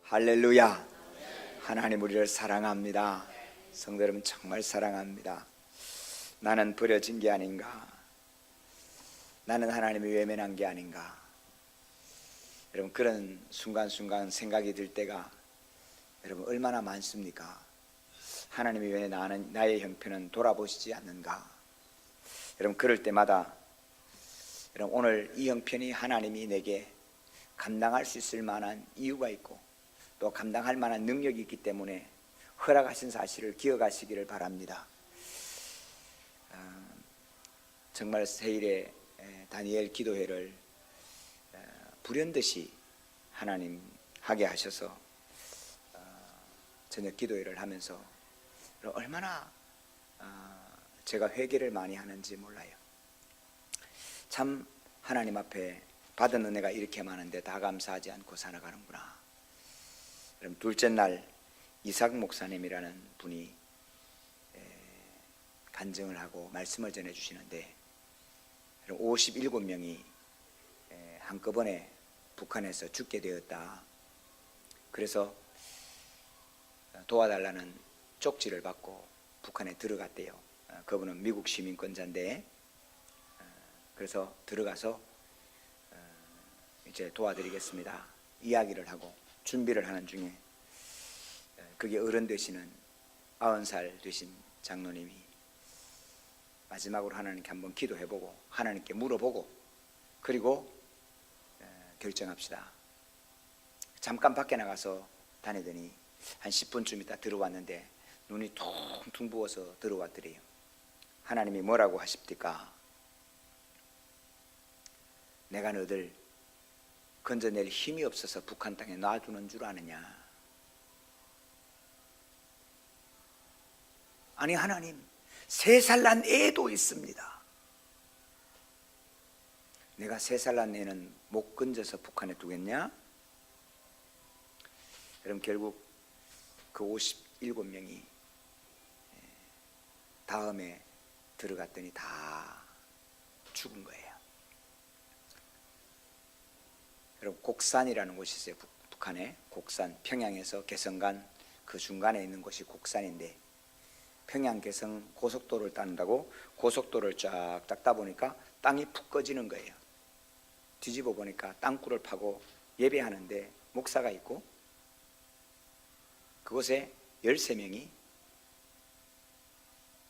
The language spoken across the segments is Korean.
할렐루야. 하나님 우리를 사랑합니다. 성도 여러분 정말 사랑합니다. 나는 버려진 게 아닌가, 나는 하나님이 외면한 게 아닌가, 여러분 그런 순간순간 생각이 들 때가 여러분 얼마나 많습니까? 하나님이 왜 나의 형편은 돌아보시지 않는가? 여러분 그럴 때마다 여러분 오늘 이 형편이 하나님이 내게 감당할 수 있을 만한 이유가 있고 또 감당할 만한 능력이 있기 때문에 허락하신 사실을 기억하시기를 바랍니다. 정말 세일의 다니엘 기도회를 불현듯이 하나님 하게 하셔서 저녁 기도회를 하면서 얼마나 제가 회개를 많이 하는지 몰라요. 참 하나님 앞에 받은 은혜가 이렇게 많은데 다 감사하지 않고 살아가는구나. 그럼 둘째 날 이삭 목사님이라는 분이 간증을 하고 말씀을 전해주시는데 57명이 한꺼번에 북한에서 죽게 되었다. 그래서 도와달라는 쪽지를 받고 북한에 들어갔대요. 그분은 미국 시민권자인데 그래서 들어가서 이제 도와드리겠습니다 이야기를 하고 준비를 하는 중에 그게 어른 되시는 90살 되신 장로님이 마지막으로 하나님께 한번 기도해보고 하나님께 물어보고 그리고 결정합시다. 잠깐 밖에 나가서 다니더니 한 10분쯤 있다 들어왔는데 눈이 퉁퉁 부어서 들어왔더래요. 하나님이 뭐라고 하십니까? 내가 너들 건져낼 힘이 없어서 북한 땅에 놔두는 줄 아느냐? 아니 하나님 3살 난 애도 있습니다. 내가 3살 난 애는 못 건져서 북한에 두겠냐? 그럼 결국 그 57명이 다음에 들어갔더니 다 죽은 거예요. 여러분 곡산이라는 곳이 있어요. 북한에 곡산, 평양에서 개성간 그 중간에 있는 곳이 곡산인데 평양 개성 고속도로를 따른다고 고속도로를 쫙 닦다 보니까 땅이 푹 꺼지는 거예요. 뒤집어 보니까 땅굴을 파고 예배하는데 목사가 있고 그곳에 13명이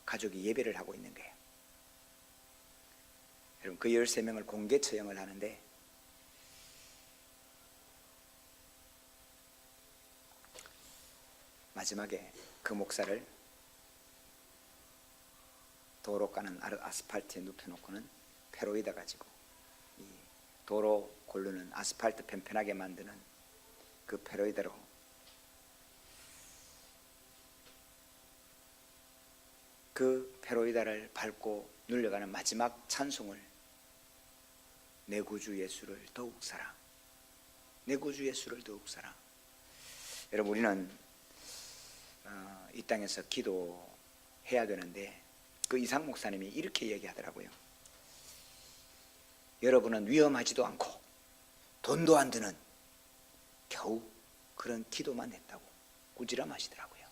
가족이 예배를 하고 있는 거예요. 여러분 그 13명을 공개 처형을 하는데 마지막에 그 목사를 도로 가는 아스팔트에 눕혀놓고는 페로이다 가지고 이 도로 고르는 아스팔트 편편하게 만드는 그 페로이다로 그 페로이다를 밟고 눌려가는 마지막 찬송을 내 구주 예수를 더욱 사랑, 내 구주 예수를 더욱 사랑. 여러분 우리는 이 땅에서 기도해야 되는데 그 이삭 목사님이 이렇게 얘기하더라고요. 여러분은 위험하지도 않고 돈도 안 드는 겨우 그런 기도만 했다고 꾸지람하시더라고요.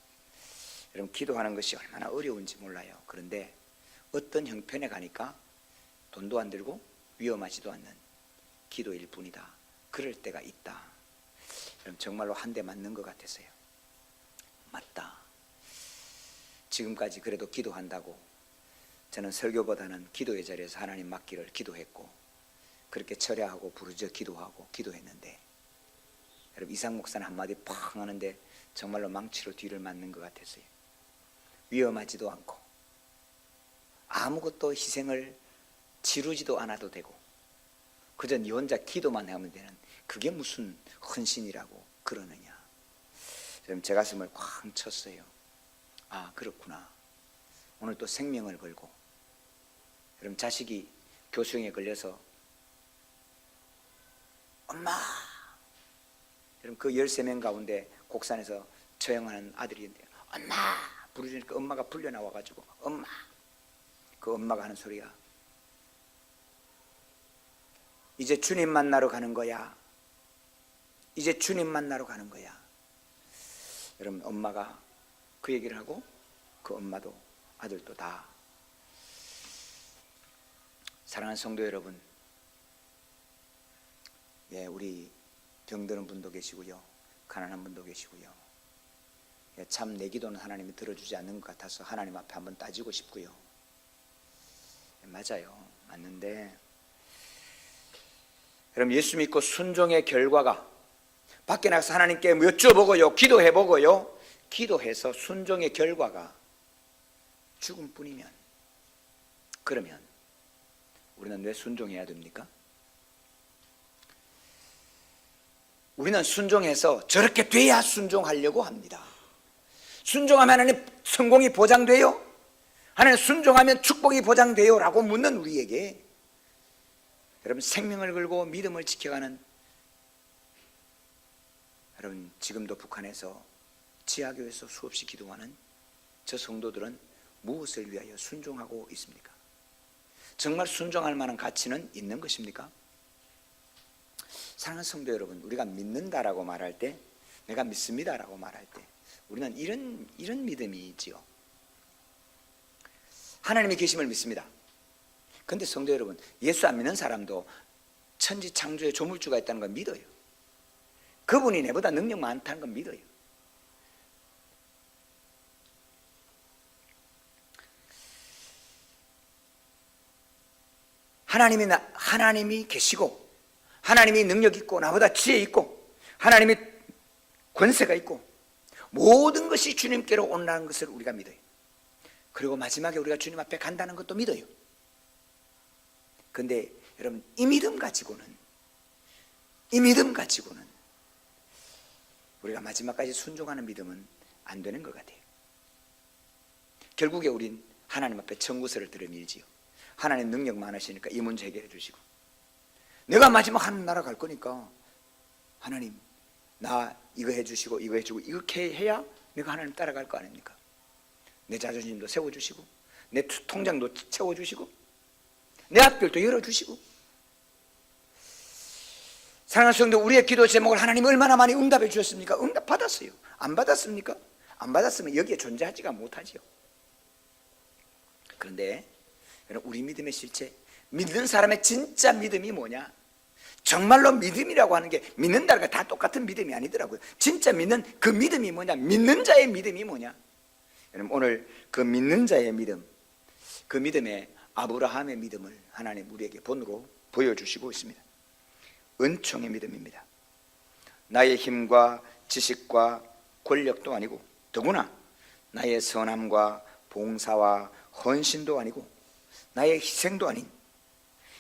여러분 기도하는 것이 얼마나 어려운지 몰라요. 그런데 어떤 형편에 가니까 돈도 안 들고 위험하지도 않는 기도일 뿐이다. 그럴 때가 있다. 여러분 정말로 한 대 맞는 것 같았어요. 맞다. 지금까지 그래도 기도한다고 저는 설교보다는 기도의 자리에서 하나님 맡기를 기도했고 그렇게 철야하고 부르짖어 기도하고 기도했는데 여러분 이삭 목사는 한마디 팡 하는데 정말로 망치로 뒤를 맞는 것 같았어요. 위험하지도 않고 아무것도 희생을 치르지도 않아도 되고 그저 네 혼자 기도만 하면 되는 그게 무슨 헌신이라고 그러느냐. 여러분 제 가슴을 쾅 쳤어요. 아 그렇구나. 오늘 또 생명을 걸고 여러분 자식이 교수형에 걸려서 엄마 여러분 그 13명 가운데 곡산에서 처형하는 아들인데 엄마 부르짖으니까 엄마가 불려 나와가지고 엄마 그 엄마가 하는 소리가 이제 주님 만나러 가는 거야. 이제 주님 만나러 가는 거야. 여러분, 엄마가 그 얘기를 하고 그 엄마도 아들도 다. 사랑하는 성도 여러분, 예, 우리 병드는 분도 계시고요, 가난한 분도 계시고요. 예, 참 내 기도는 하나님이 들어주지 않는 것 같아서 하나님 앞에 한번 따지고 싶고요. 예, 맞아요, 맞는데 여러분, 예수 믿고 순종의 결과가, 밖에 나가서 하나님께 여쭤보고요, 기도해보고요, 기도해서 순종의 결과가 죽음뿐이면, 그러면 우리는 왜 순종해야 됩니까? 우리는 순종해서 저렇게 돼야 순종하려고 합니다. 순종하면 하나님 성공이 보장돼요? 하나님 순종하면 축복이 보장돼요? 라고 묻는 우리에게, 여러분, 생명을 걸고 믿음을 지켜가는, 여러분, 지금도 북한에서 지하교에서 수없이 기도하는 저 성도들은 무엇을 위하여 순종하고 있습니까? 정말 순종할 만한 가치는 있는 것입니까? 사랑하는 성도 여러분, 우리가 믿는다라고 말할 때, 내가 믿습니다라고 말할 때, 우리는 이런 믿음이지요. 하나님의 계심을 믿습니다. 그런데 성도 여러분, 예수 안 믿는 사람도 천지 창조의 조물주가 있다는 걸 믿어요. 그분이 내보다 능력 많다는 걸 믿어요. 하나님이 계시고, 하나님이 능력 있고, 나보다 지혜 있고, 하나님이 권세가 있고, 모든 것이 주님께로 온다는 것을 우리가 믿어요. 그리고 마지막에 우리가 주님 앞에 간다는 것도 믿어요. 그런데 여러분, 이 믿음 가지고는 우리가 마지막까지 순종하는 믿음은 안 되는 것 같아요. 결국에 우린 하나님 앞에 청구서를 들여밀지요. 하나님 능력 많으시니까 이 문제 해결해 주시고, 내가 마지막 하나님 나라 갈 거니까 하나님 나 이거 해주시고 이거 해주고 이렇게 해야 내가 하나님 따라갈 거 아닙니까? 내 자존심도 세워주시고, 내 통장도 채워주시고, 내 앞길도 열어주시고. 사랑하는 성도, 우리의 기도 제목을 하나님 얼마나 많이 응답해 주셨습니까? 응답 받았어요. 안 받았습니까? 안 받았으면 여기에 존재하지가 못하지요. 그런데 여러분, 우리 믿음의 실체, 믿는 사람의 진짜 믿음이 뭐냐? 정말로 믿음이라고 하는 게 믿는다는 다 똑같은 믿음이 아니더라고요. 진짜 믿는 그 믿음이 뭐냐? 믿는 자의 믿음이 뭐냐? 여러분, 오늘 그 믿는 자의 믿음, 그 믿음의 아브라함의 믿음을 하나님 우리에게 본으로 보여주시고 있습니다. 은총의 믿음입니다. 나의 힘과 지식과 권력도 아니고, 더구나 나의 선함과 봉사와 헌신도 아니고, 나의 희생도 아닌,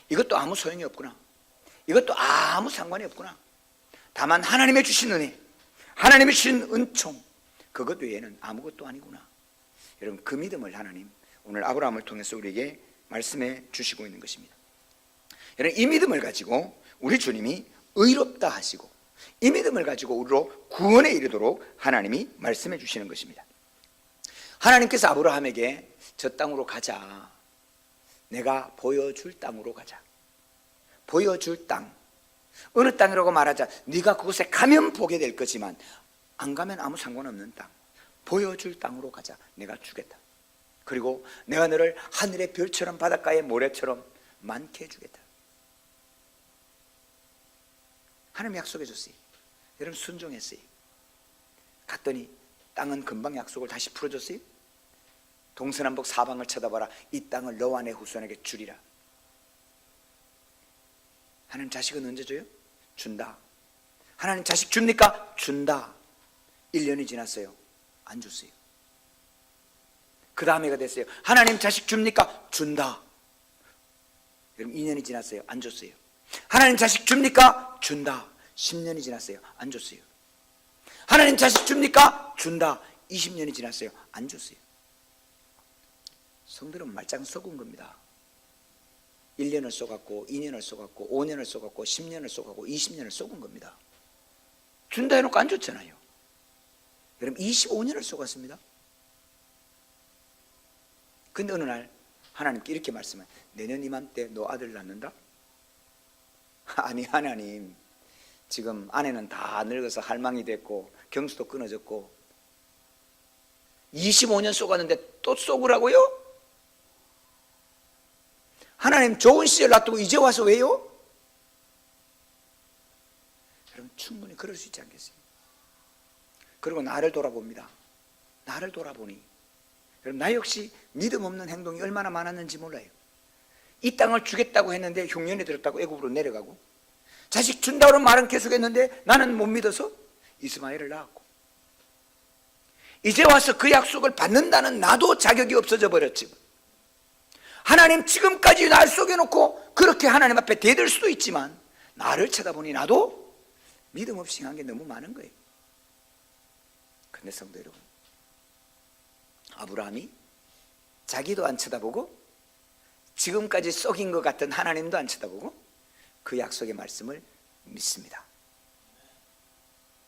이것도 아무 소용이 없구나, 이것도 아무 상관이 없구나, 다만 하나님의 주신 은혜, 하나님의 주신 은총, 그것 외에는 아무것도 아니구나. 여러분, 그 믿음을 하나님 오늘 아브라함을 통해서 우리에게 말씀해 주시고 있는 것입니다. 여러분, 이 믿음을 가지고 우리 주님이 의롭다 하시고, 이 믿음을 가지고 우리로 구원에 이르도록 하나님이 말씀해 주시는 것입니다. 하나님께서 아브라함에게 저 땅으로 가자, 내가 보여줄 땅으로 가자. 보여줄 땅, 어느 땅이라고 말하자, 네가 그곳에 가면 보게 될 거지만 안 가면 아무 상관없는 땅, 보여줄 땅으로 가자. 내가 주겠다. 그리고 내가 너를 하늘의 별처럼 바닷가의 모래처럼 많게 해주겠다. 하나님 약속해 줬어요. 여러분, 순종했어요. 갔더니 땅은 금방 약속을 다시 풀어줬어요. 동서남북 사방을 쳐다봐라, 이 땅을 너와 내 후손에게 주리라. 하나님 자식은 언제 줘요? 준다. 하나님 자식 줍니까? 준다. 1년이 지났어요. 안 줬어요. 그 다음에가 됐어요. 하나님 자식 줍니까? 준다. 여러분, 2년이 지났어요. 안 줬어요. 하나님 자식 줍니까? 준다. 10년이 지났어요. 안 줬어요. 하나님 자식 줍니까? 준다. 20년이 지났어요. 안 줬어요. 성들은 말짱 썩은 겁니다. 1년을 쏘갔고 2년을 쏘갔고 5년을 쏘갔고 10년을 쏘갔고 20년을 쏘은 겁니다. 준다 해놓고 안 줬잖아요. 여러분, 25년을 쏘갔습니다. 근데 어느 날 하나님께 이렇게 말씀해요. 내년 이맘때 너 아들 낳는다? 아니, 하나님, 지금 아내는 다 늙어서 할망이 됐고 경수도 끊어졌고 25년 쏘갔는데 또 쏘으라고요? 하나님 좋은 시절 놔두고 이제 와서 왜요? 여러분 충분히 그럴 수 있지 않겠어요? 그리고 나를 돌아봅니다. 나를 돌아보니 여러분 나 역시 믿음 없는 행동이 얼마나 많았는지 몰라요. 이 땅을 주겠다고 했는데 흉년이 들었다고 애굽으로 내려가고, 자식 준다고 말은 계속했는데 나는 못 믿어서 이스마엘을 낳았고, 이제 와서 그 약속을 받는다는 나도 자격이 없어져 버렸지. 하나님 지금까지 날 속여놓고 그렇게 하나님 앞에 대들 수도 있지만 나를 쳐다보니 나도 믿음 없이 한 게 너무 많은 거예요. 그런데 성도 여러분, 아브라함이 자기도 안 쳐다보고 지금까지 썩인 것 같은 하나님도 안 쳐다보고 그 약속의 말씀을 믿습니다.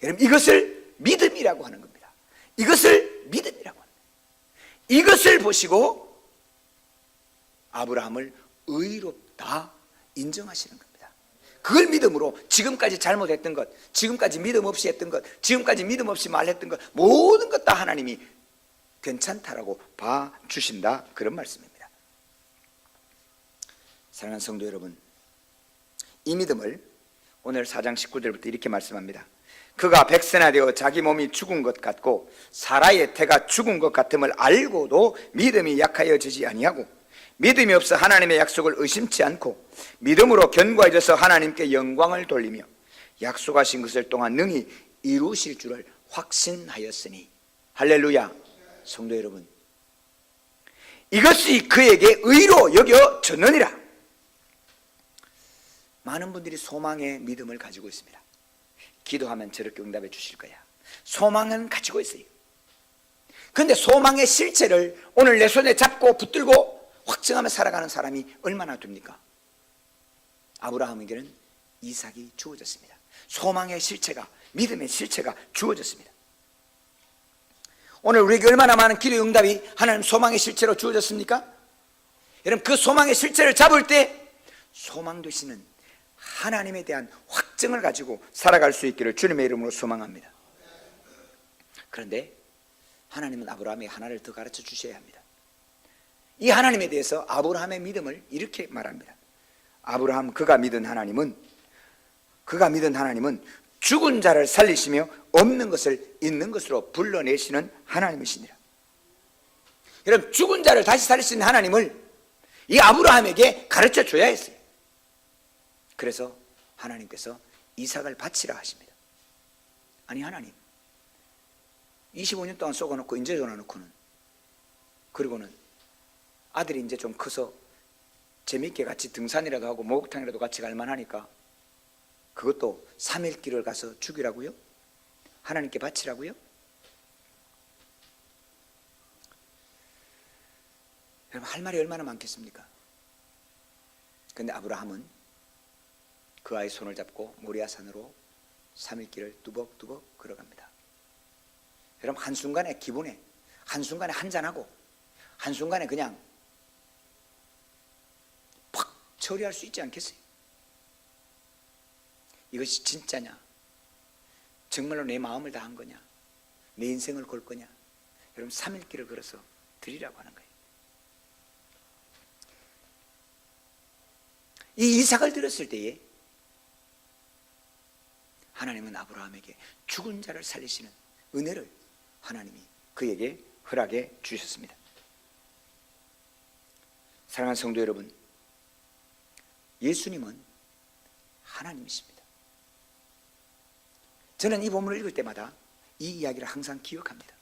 여러분 이것을 믿음이라고 하는 겁니다. 이것을 믿음이라고 합니다. 이것을 보시고 아브라함을 의롭다 인정하시는 겁니다. 그걸 믿음으로 지금까지 잘못했던 것, 지금까지 믿음 없이 했던 것, 지금까지 믿음 없이 말했던 것, 모든 것 다 하나님이 괜찮다라고 봐주신다, 그런 말씀입니다. 사랑하는 성도 여러분, 이 믿음을 오늘 4장 19절부터 이렇게 말씀합니다. 그가 백선화되어 자기 몸이 죽은 것 같고 사라의 태가 죽은 것 같음을 알고도 믿음이 약하여지지 아니하고 믿음이 없어 하나님의 약속을 의심치 않고 믿음으로 견고해져서 하나님께 영광을 돌리며 약속하신 것을 또한 능히 이루실 줄을 확신하였으니. 할렐루야. 성도 여러분, 이것이 그에게 의로 여겨졌느니라. 많은 분들이 소망의 믿음을 가지고 있습니다. 기도하면 저렇게 응답해 주실 거야. 소망은 가지고 있어요. 그런데 소망의 실체를 오늘 내 손에 잡고 붙들고 확증하며 살아가는 사람이 얼마나 됩니까? 아브라함에게는 이삭이 주어졌습니다. 소망의 실체가, 믿음의 실체가 주어졌습니다. 오늘 우리에게 얼마나 많은 기도의 응답이 하나님 소망의 실체로 주어졌습니까? 여러분 그 소망의 실체를 잡을 때 소망 되시는 하나님에 대한 확증을 가지고 살아갈 수 있기를 주님의 이름으로 소망합니다. 그런데 하나님은 아브라함에게 하나를 더 가르쳐 주셔야 합니다. 이 하나님에 대해서 아브라함의 믿음을 이렇게 말합니다. 아브라함 그가 믿은 하나님은 죽은 자를 살리시며 없는 것을 있는 것으로 불러내시는 하나님이시니라. 여러분 죽은 자를 다시 살리시는 하나님을 이 아브라함에게 가르쳐 줘야 했어요. 그래서 하나님께서 이삭을 바치라 하십니다. 아니 하나님 25년 동안 쏘아놓고 이제 전화놓고는, 그리고는 아들이 이제 좀 커서 재미있게 같이 등산이라도 하고 목욕탕이라도 같이 갈 만하니까 그것도 3일 길을 가서 죽이라고요? 하나님께 바치라고요? 여러분 할 말이 얼마나 많겠습니까? 그런데 아브라함은 그 아이 손을 잡고 모리아산으로 3일 길을 뚜벅뚜벅 걸어갑니다. 여러분 한순간에 기분에, 한순간에 한잔하고 한순간에 그냥 팍 처리할 수 있지 않겠어요? 이것이 진짜냐? 정말로 내 마음을 다한 거냐? 내 인생을 걸 거냐? 여러분 3일 길을 걸어서 드리라고 하는 거예요. 이 이삭을 들었을 때에 하나님은 아브라함에게 죽은 자를 살리시는 은혜를 하나님이 그에게 허락해 주셨습니다. 사랑하는 성도 여러분, 예수님은 하나님이십니다. 저는 이 본문을 읽을 때마다 이 이야기를 항상 기억합니다.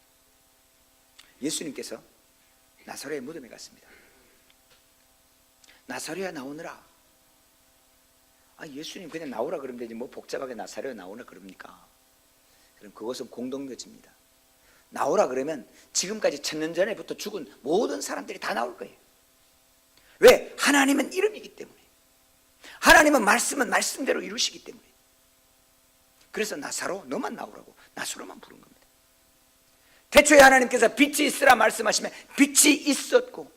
예수님께서 나사로의 무덤에 갔습니다. 나사로야 나오느라. 예수님 그냥 나오라 그러면 되지 뭐 복잡하게 나사로야 나오라 그럽니까? 그럼 그것은 공동묘지입니다. 나오라 그러면 지금까지 1000년 전에부터 죽은 모든 사람들이 다 나올 거예요. 왜? 하나님은 이름이기 때문에, 하나님은 말씀은 말씀대로 이루시기 때문에. 그래서 나사로 너만 나오라고 나사로만 부른 겁니다. 태초에 하나님께서 빛이 있으라 말씀하시면 빛이 있었고,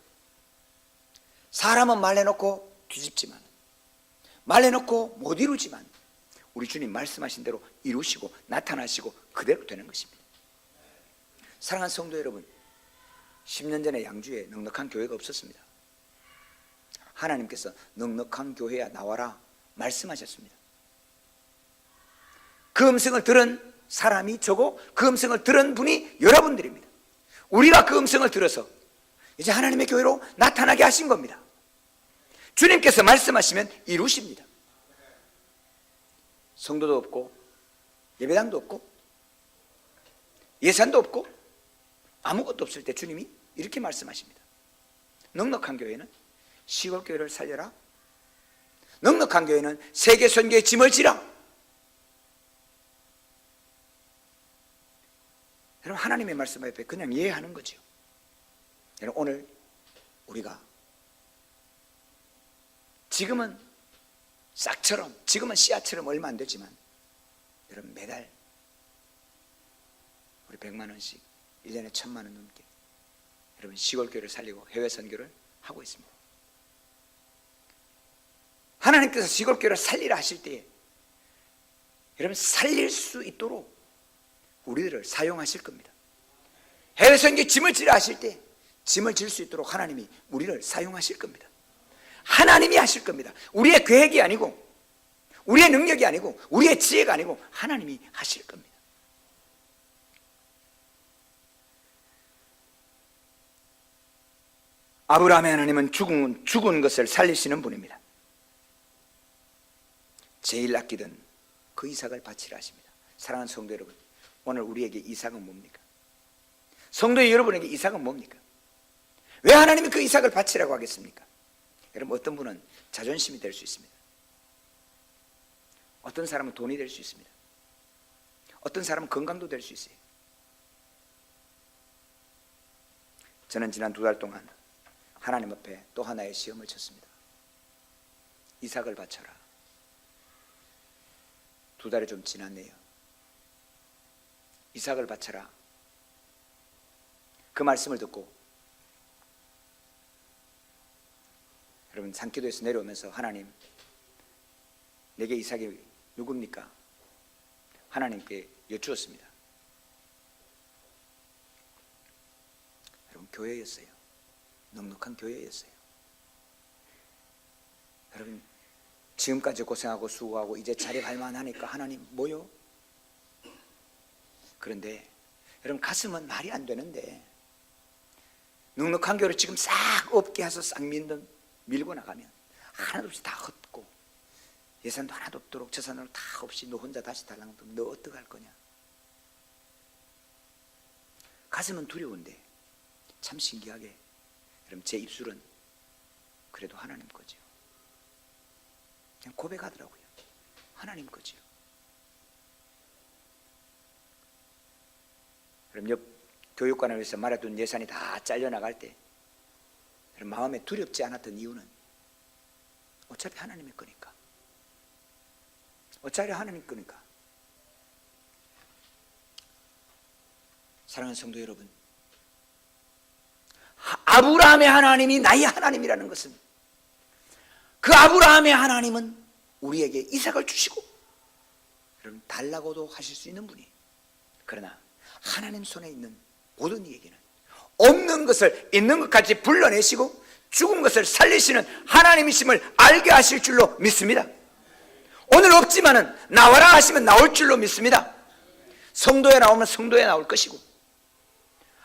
사람은 말해놓고 뒤집지만, 말해놓고 못 이루지만 우리 주님 말씀하신 대로 이루시고 나타나시고 그대로 되는 것입니다. 사랑하는 성도 여러분, 10년 전에 양주에 넉넉한 교회가 없었습니다. 하나님께서 넉넉한 교회야 나와라 말씀하셨습니다. 그 음성을 들은 사람이 저고 그 음성을 들은 분이 여러분들입니다. 우리가 그 음성을 들어서 이제 하나님의 교회로 나타나게 하신 겁니다. 주님께서 말씀하시면 이루십니다. 성도도 없고 예배당도 없고 예산도 없고 아무것도 없을 때 주님이 이렇게 말씀하십니다. 넉넉한 교회는 시골 교회를 살려라. 넉넉한 교회는 세계 선교의 짐을 지라. 여러분, 하나님의 말씀 앞에 그냥 이해하는 거죠. 여러분, 오늘 우리가 지금은 싹처럼, 지금은 씨앗처럼 얼마 안 되지만 여러분, 매달 우리 100만 원씩 1년에 1000만 원 넘게 여러분 시골교회를 살리고 해외 선교를 하고 있습니다. 하나님께서 시골교회를 살리라 하실 때에 여러분 살릴 수 있도록 우리들을 사용하실 겁니다. 해외 선교 짐을 지라 하실 때 짐을 질 수 있도록 하나님이 우리를 사용하실 겁니다. 하나님이 하실 겁니다. 우리의 계획이 아니고 우리의 능력이 아니고 우리의 지혜가 아니고 하나님이 하실 겁니다. 아브라함의 하나님은 죽은 것을 살리시는 분입니다. 제일 아끼던 그 이삭을 바치라 하십니다. 사랑하는 성도 여러분, 오늘 우리에게 이삭은 뭡니까? 성도의 여러분에게 이삭은 뭡니까? 왜 하나님이 그 이삭을 바치라고 하겠습니까? 여러분, 어떤 분은 자존심이 될 수 있습니다. 어떤 사람은 돈이 될 수 있습니다. 어떤 사람은 건강도 될 수 있어요. 저는 지난 2달 동안 하나님 앞에 또 하나의 시험을 쳤습니다. 이삭을 바쳐라. 2달이 좀 지났네요. 이삭을 바쳐라. 그 말씀을 듣고 여러분, 산기도에서 내려오면서 하나님, 내게 이삭이 누굽니까? 하나님께 여쭈었습니다. 여러분, 교회였어요. 넉넉한 교회였어요. 여러분, 지금까지 고생하고 수고하고 이제 자리갈 만하니까 하나님 뭐요? 그런데 여러분, 가슴은 말이 안 되는데 넉넉한 교회를 지금 싹 없게 해서 싹 밀고 나가면 하나도 없이 다 헛고 예산도 하나도 없도록 재산으로 다 없이 너 혼자 다시 달라고 하면 너 어떡할 거냐? 가슴은 두려운데 참 신기하게 여러분, 제 입술은 그래도 하나님 거죠. 그냥 고백하더라고요. 하나님 거죠. 여러분, 옆 교육관을 위해서 말해둔 예산이 다 잘려나갈 때 여러분, 마음에 두렵지 않았던 이유는 어차피 하나님의 거니까. 어차피 하나님 거니까. 사랑하는 성도 여러분, 아브라함의 하나님이 나의 하나님이라는 것은 그 아브라함의 하나님은 우리에게 이삭을 주시고 여러분, 달라고도 하실 수 있는 분이, 그러나 하나님 손에 있는 모든 이에게는 없는 것을 있는 것 같이 불러내시고 죽은 것을 살리시는 하나님이심을 알게 하실 줄로 믿습니다. 오늘 없지만은 나와라 하시면 나올 줄로 믿습니다. 성도에 나오면 성도에 나올 것이고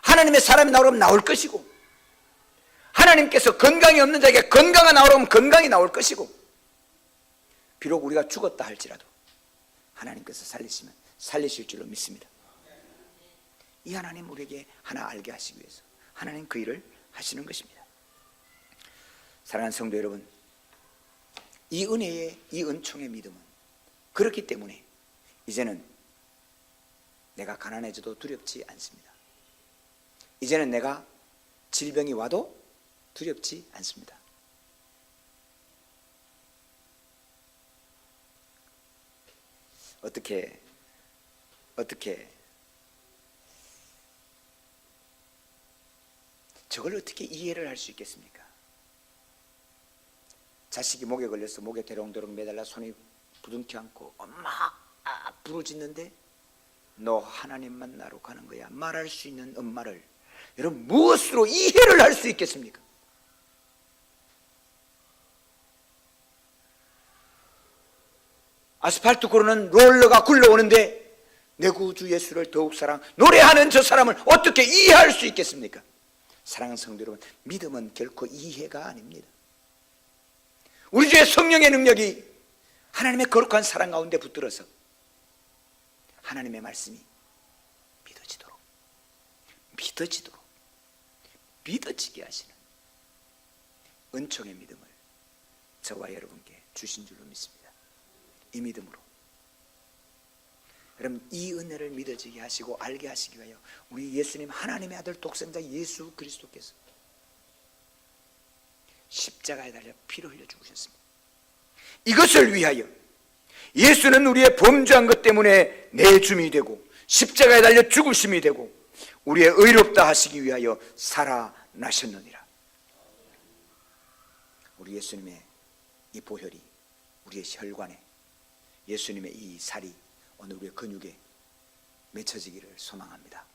하나님의 사람이 나오면 나올 것이고 하나님께서 건강이 없는 자에게 건강이 나오면 건강이 나올 것이고 비록 우리가 죽었다 할지라도 하나님께서 살리시면 살리실 줄로 믿습니다. 이 하나님 우리에게 하나 알게 하시기 위해서 하나님 그 일을 하시는 것입니다. 사랑하는 성도 여러분, 이 은혜의 이 은총의 믿음은 그렇기 때문에 이제는 내가 가난해져도 두렵지 않습니다. 이제는 내가 질병이 와도 두렵지 않습니다. 어떻게 저걸 어떻게 이해를 할 수 있겠습니까? 자식이 목에 걸려서 목에 대롱대롱 매달라 손이 부둥켜 안고 엄마 부르짖는데 너 하나님만 나로 가는 거야 말할 수 있는 엄마를 여러분 무엇으로 이해를 할 수 있겠습니까? 아스팔트 고르는 롤러가 굴러오는데 내 구주 예수를 더욱 노래하는 저 사람을 어떻게 이해할 수 있겠습니까? 사랑하는 성도 여러분, 믿음은 결코 이해가 아닙니다. 우리 주의 성령의 능력이 하나님의 거룩한 사랑 가운데 붙들어서 하나님의 말씀이 믿어지게 하시는 은총의 믿음을 저와 여러분께 주신 줄로 믿습니다. 이 믿음으로 여러분, 이 은혜를 믿어지게 하시고 알게 하시기 위하여 우리 예수님, 하나님의 아들 독생자 예수 그리스도께서 십자가에 달려 피를 흘려 죽으셨습니다. 이것을 위하여 예수는 우리의 범죄한 것 때문에 내 주님이 되고 십자가에 달려 죽으심이 되고 우리의 의롭다 하시기 위하여 살아나셨느니라. 우리 예수님의 이 보혈이 우리의 혈관에, 예수님의 이 살이 오늘 우리의 근육에 맺혀지기를 소망합니다.